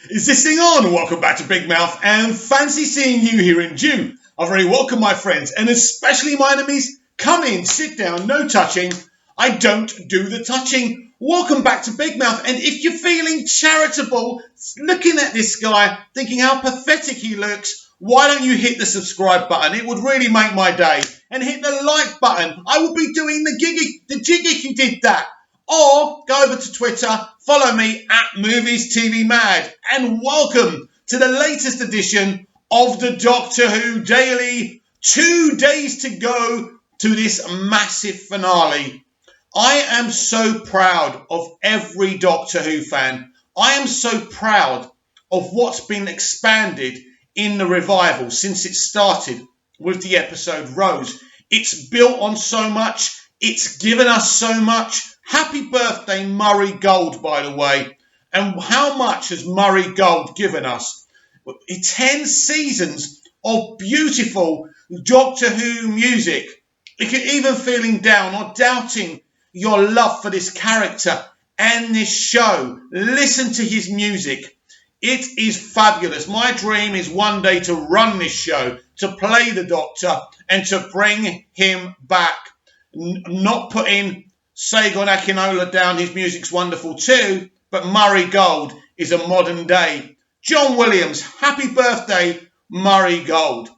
Is this thing on? Welcome back to Big Mouth and fancy seeing you here in June. I very welcome my friends and especially my enemies. Come in, sit down, no touching. I don't do the touching. Welcome back to Big Mouth, and if you're feeling charitable, looking at this guy, thinking how pathetic he looks, why don't you hit the subscribe button? It would really make my day. And hit the like button. I would be doing the jig if you did that. Or go over to Twitter, follow me at Movies TV Mad, and welcome to the latest edition of the Doctor Who Daily. 2 days to go to this massive finale. I am so proud of every Doctor Who fan. I am so proud of what's been expanded in the revival since it started with the episode Rose. It's built on so much. It's given us so much. Happy birthday, Murray Gold, by the way. And how much has Murray Gold given us? 10 seasons of beautiful Doctor Who music. If you're even feeling down or doubting your love for this character and this show, listen to his music. It is fabulous. My dream is one day to run this show, to play the Doctor and to bring him back. Not putting Sagon Akinola down, his music's wonderful too, but Murray Gold is a modern day John Williams. Happy birthday, Murray Gold.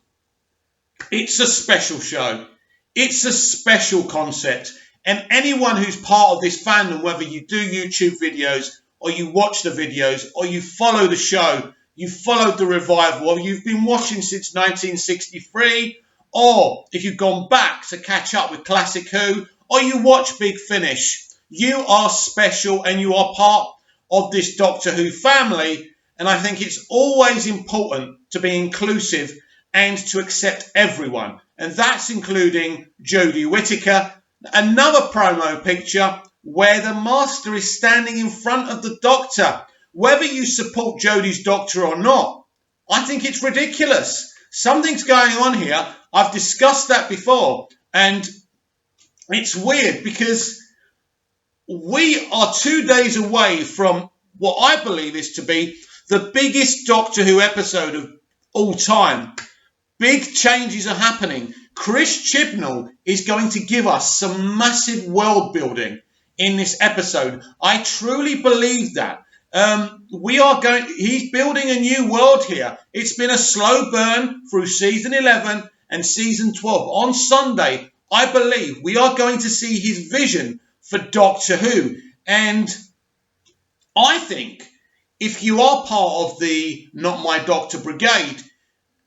It's a special show. It's a special concept. And anyone who's part of this fandom, whether you do YouTube videos or you watch the videos or you follow the show, you followed the revival, or you've been watching since 1963, or if you've gone back to catch up with Classic Who, or you watch Big Finish, you are special and you are part of this Doctor Who family. And I think it's always important to be inclusive and to accept everyone. And that's including Jodie Whittaker. Another promo picture where the Master is standing in front of the Doctor. Whether you support Jodie's Doctor or not, I think it's ridiculous. Something's going on here. I've discussed that before. And it's weird because we are 2 days away from what I believe is to be the biggest Doctor Who episode of all time. Big changes are happening. Chris Chibnall is going to give us some massive world building in this episode. I truly believe that. He's building a new world here. It's been a slow burn through season 11 and season 12. On Sunday, I believe we are going to see his vision for Doctor Who. And I think if you are part of the Not My Doctor Brigade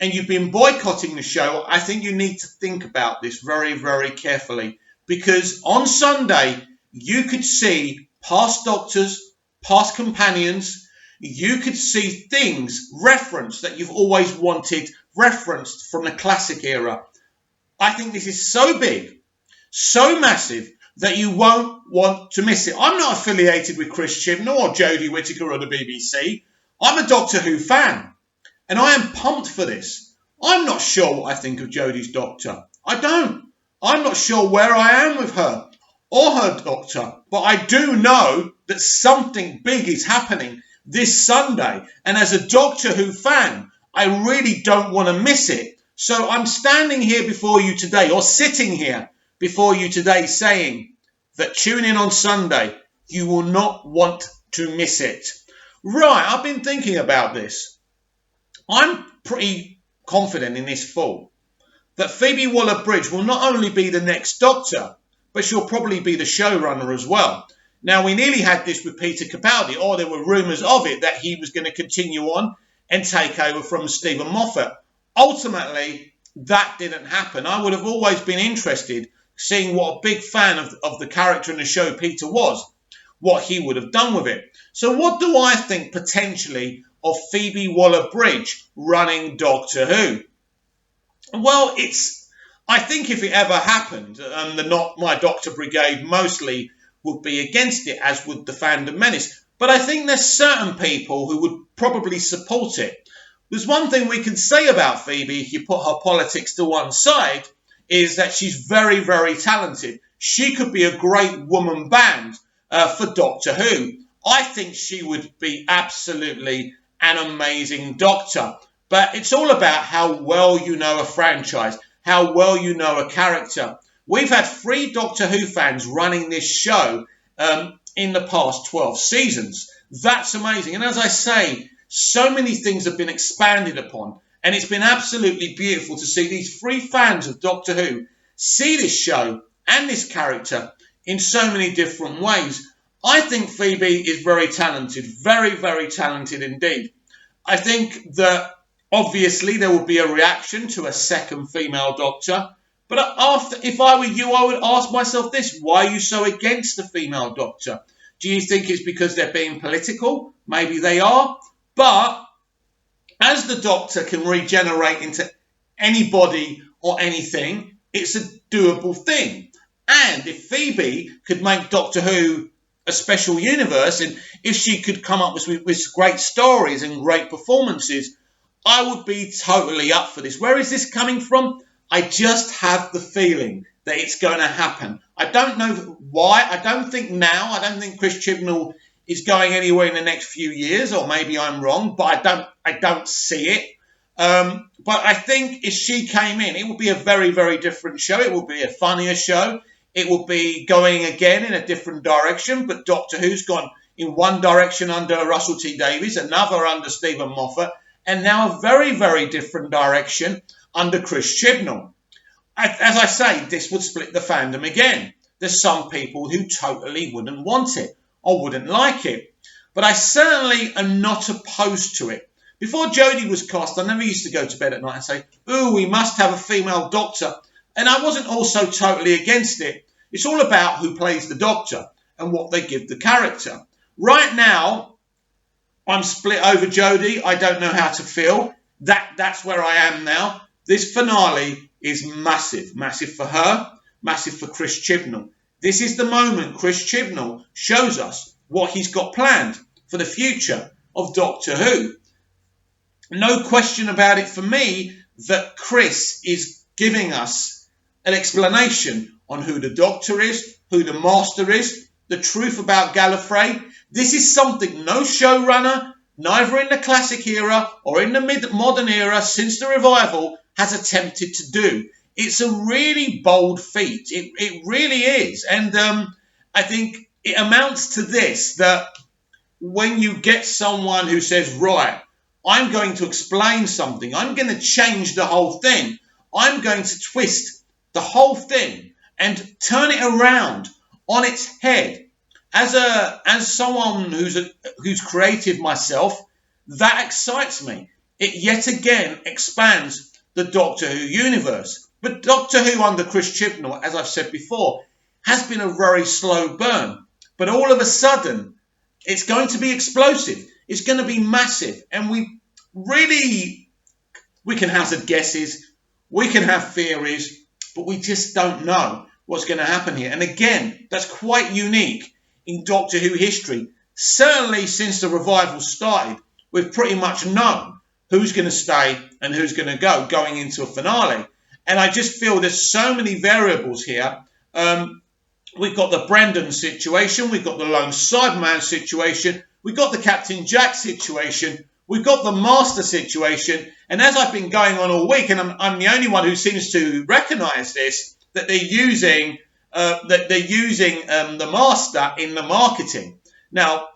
and you've been boycotting the show, I think you need to think about this very, very carefully. Because on Sunday, you could see past Doctors, past companions. You could see things referenced that you've always wanted referenced from the classic era. I think this is so big, so massive, that you won't want to miss it. I'm not affiliated with Chris Chibnall or Jodie Whittaker or the BBC. I'm a Doctor Who fan, and I am pumped for this. I'm not sure what I think of Jodie's Doctor. I don't. I'm not sure where I am with her or her Doctor, but I do know that something big is happening this Sunday, and as a Doctor Who fan, I really don't want to miss it. So I'm standing here before you today, or sitting here before you today, saying that tune in on Sunday. You will not want to miss it. Right, I've been thinking about this. I'm pretty confident in this fall that Phoebe Waller-Bridge will not only be the next Doctor, but she'll probably be the showrunner as well. Now, we nearly had this with Peter Capaldi, or there were rumours of it that he was going to continue on and take over from Stephen Moffat. Ultimately, that didn't happen. I would have always been interested seeing what a big fan of the character in the show Peter was, what he would have done with it. So what do I think potentially of Phoebe Waller-Bridge running Doctor Who? Well, I think if it ever happened, and the Not My Doctor Brigade mostly would be against it, as would the Fandom Menace. But I think there's certain people who would probably support it. There's one thing we can say about Phoebe, if you put her politics to one side, is that she's very, very talented. She could be a great woman band for Doctor Who. I think she would be absolutely an amazing Doctor. But it's all about how well you know a franchise, how well you know a character. We've had 3 Doctor Who fans running this show in the past 12 seasons. That's amazing. And as I say, so many things have been expanded upon. And it's been absolutely beautiful to see these 3 fans of Doctor Who see this show and this character in so many different ways. I think Phoebe is very talented, very, very talented indeed. I think that obviously there will be a reaction to a second female Doctor. But if I were you, I would ask myself this: why are you so against the female Doctor? Do you think it's because they're being political? Maybe they are. But as the Doctor can regenerate into anybody or anything, it's a doable thing. And if Phoebe could make Doctor Who a special universe, and if she could come up with great stories and great performances, I would be totally up for this. Where is this coming from? I just have the feeling that it's going to happen. I don't know why. I don't think Chris Chibnall is going anywhere in the next few years, or maybe I'm wrong, but I don't see it. But I think if she came in, it would be a very, very different show. It would be a funnier show. It would be going again in a different direction, but Doctor Who's gone in one direction under Russell T Davies, another under Stephen Moffat, and now a very, very different direction under Chris Chibnall. As I say, this would split the fandom again. There's some people who totally wouldn't want it or wouldn't like it. But I certainly am not opposed to it. Before Jodie was cast, I never used to go to bed at night and say, ooh, we must have a female Doctor. And I wasn't also totally against it. It's all about who plays the Doctor and what they give the character. Right now, I'm split over Jodie. I don't know how to feel. That's where I am now. This finale is massive. Massive for her, massive for Chris Chibnall. This is the moment Chris Chibnall shows us what he's got planned for the future of Doctor Who. No question about it for me that Chris is giving us an explanation on who the Doctor is, who the Master is, the truth about Gallifrey. This is something no showrunner, neither in the classic era or in the modern era since the revival, has attempted to do. It's a really bold feat. It really is. And I think it amounts to this, that when you get someone who says, right, I'm going to explain something, I'm going to change the whole thing, I'm going to twist the whole thing and turn it around on its head. As someone who's creative myself, that excites me. It yet again expands the Doctor Who universe. But Doctor Who under Chris Chibnall, as I've said before, has been a very slow burn. But all of a sudden, it's going to be explosive. It's going to be massive. And we can hazard guesses, we can have theories, but we just don't know what's going to happen here. And again, that's quite unique in Doctor Who history. Certainly since the revival started, we've pretty much known who's going to stay and who's going to go going into a finale. And I just feel there's so many variables here. We've got the Brendan situation. We've got the Lone Cyberman situation. We've got the Captain Jack situation. We've got the Master situation. And as I've been going on all week, and I'm the only one who seems to recognise this, that they're using the Master in the marketing. Now,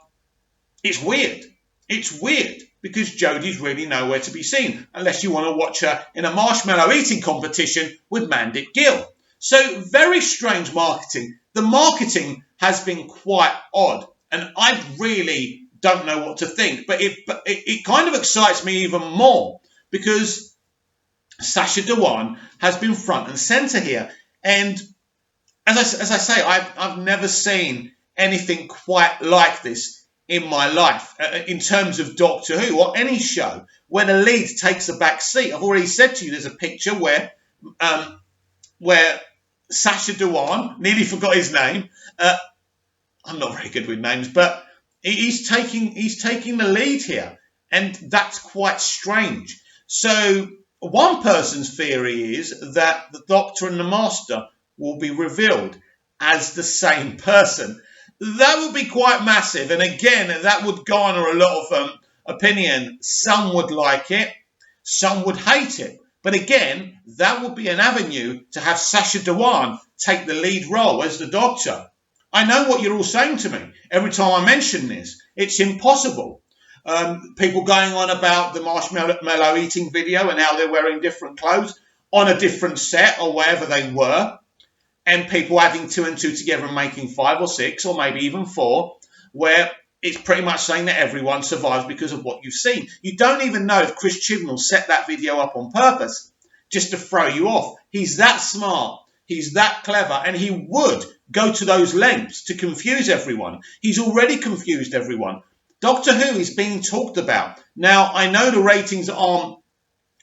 it's weird. It's weird because Jodie's really nowhere to be seen unless you want to watch her in a marshmallow eating competition with Mandip Gill. So very strange marketing. The marketing has been quite odd, and I really don't know what to think. But it kind of excites me even more because Sacha Dhawan has been front and centre here. And as I say, I've never seen anything quite like this in my life in terms of Doctor Who or any show where the lead takes a back seat. I've already said to you there's a picture where Sacha Dhawan, nearly forgot his name. I'm not very good with names, but he's taking the lead here, and that's quite strange. So one person's theory is that the Doctor and the Master will be revealed as the same person. That would be quite massive, and again, that would garner a opinion. Some would like it, some would hate it. But again, that would be an avenue to have Sacha Dhawan take the lead role as the Doctor. I know what you're all saying to me every time I mention this. It's impossible. People going on about the marshmallow eating video and how they're wearing different clothes on a different set or wherever they were, and people adding 2 and 2 together and making 5 or 6 or maybe even 4, where it's pretty much saying that everyone survives because of what you've seen. You don't even know if Chris Chibnall set that video up on purpose just to throw you off. He's that smart. He's that clever, and he would go to those lengths to confuse everyone. He's already confused everyone. Doctor Who is being talked about. Now, I know the ratings aren't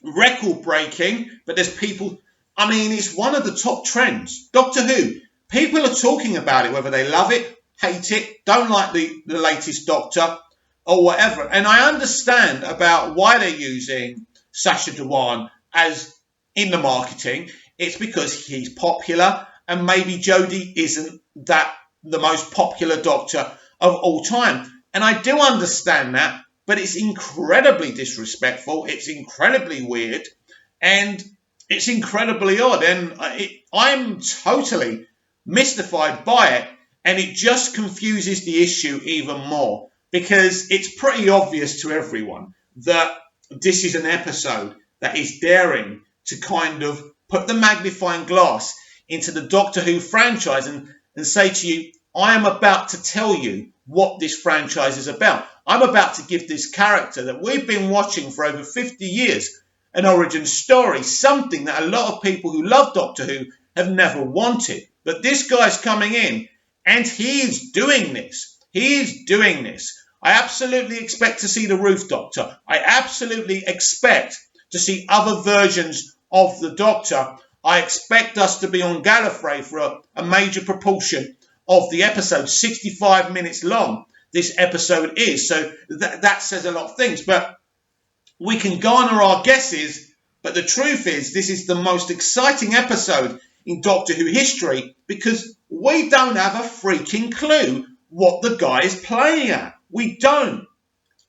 record-breaking, but there's people... I mean, it's one of the top trends. Doctor Who, people are talking about it, whether they love it, hate it, don't like the latest Doctor, or whatever. And I understand about why they're using Sacha Dhawan as in the marketing. It's because he's popular, and maybe Jodie isn't the most popular Doctor of all time. And I do understand that, but it's incredibly disrespectful. It's incredibly weird, and it's incredibly odd. And I'm totally mystified by it, and it just confuses the issue even more, because it's pretty obvious to everyone that this is an episode that is daring to kind of put the magnifying glass into the Doctor Who franchise and say to you, I am about to tell you what this franchise is about. I'm about to give this character that we've been watching for over 50 years an origin story, something that a lot of people who love Doctor Who have never wanted. But this guy's coming in, and he's doing this. He's doing this. I absolutely expect to see the Roof Doctor. I absolutely expect to see other versions of the Doctor. I expect us to be on Gallifrey for a major proportion of the episode, 65 minutes long. This episode is. So that says a lot of things. But we can garner our guesses. But the truth is, this is the most exciting episode in Doctor Who history, because we don't have a freaking clue what the guy is playing at. We don't.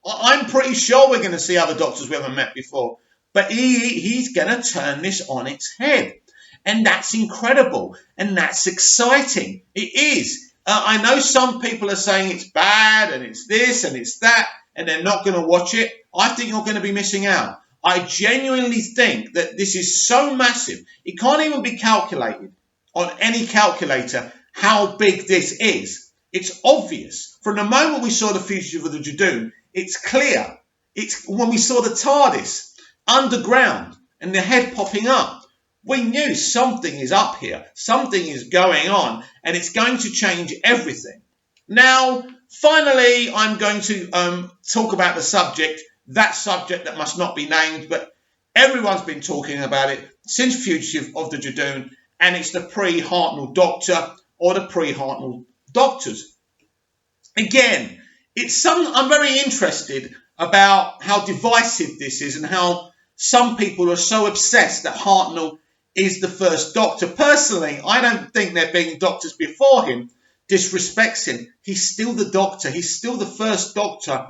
I'm pretty sure we're going to see other Doctors we haven't met before. But he's going to turn this on its head. And that's incredible. And that's exciting. It is. I know some people are saying it's bad and it's this and it's that, and they're not going to watch it. I think you're going to be missing out. I genuinely think that this is so massive. It can't even be calculated on any calculator how big this is. It's obvious. From the moment we saw the Fugitive of the Judoon, it's clear. It's when we saw the TARDIS underground and the head popping up. We knew something is up here, something is going on, and it's going to change everything. Now, finally, I'm going to talk about the subject, that subject that must not be named, but everyone's been talking about it since Fugitive of the Judoon, and it's the pre-Hartnell Doctor or the pre-Hartnell Doctors. Again, I'm very interested about how divisive this is and how some people are so obsessed that Hartnell is the first Doctor. Personally, I don't think there being Doctors before him disrespects him. He's still the Doctor. He's still the first Doctor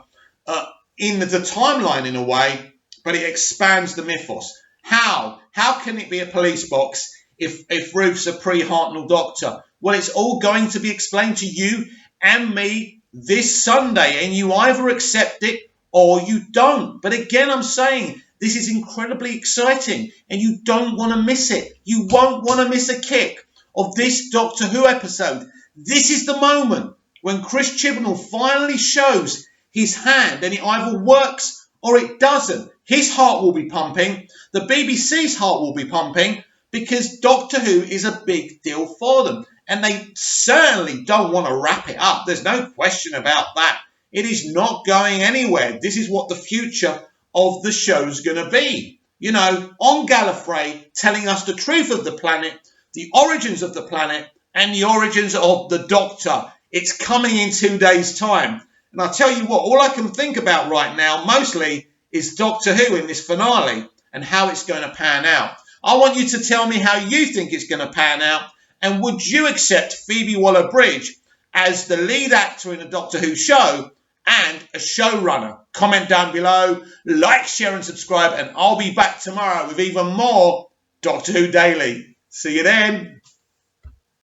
in the timeline in a way, but it expands the mythos. How? How can it be a police box if Ruth's a pre-Hartnell Doctor? Well, it's all going to be explained to you and me this Sunday, and you either accept it or you don't. But again, I'm saying this is incredibly exciting, and you don't want to miss it. You won't want to miss a kick of this Doctor Who episode. This is the moment when Chris Chibnall finally shows his hand, and it either works or it doesn't. His heart will be pumping. The BBC's heart will be pumping, because Doctor Who is a big deal for them, and they certainly don't want to wrap it up. There's no question about that. It is not going anywhere. This is what the future of the show's going to be. You know, on Gallifrey, telling us the truth of the planet, the origins of the planet, and the origins of the Doctor. It's coming in 2 days' time. And I'll tell you what, all I can think about right now, mostly, is Doctor Who in this finale and how it's going to pan out. I want you to tell me how you think it's going to pan out, and would you accept Phoebe Waller-Bridge as the lead actor in a Doctor Who show and a showrunner. Comment down below, like, share and subscribe, and I'll be back tomorrow with even more Doctor Who Daily. See you then.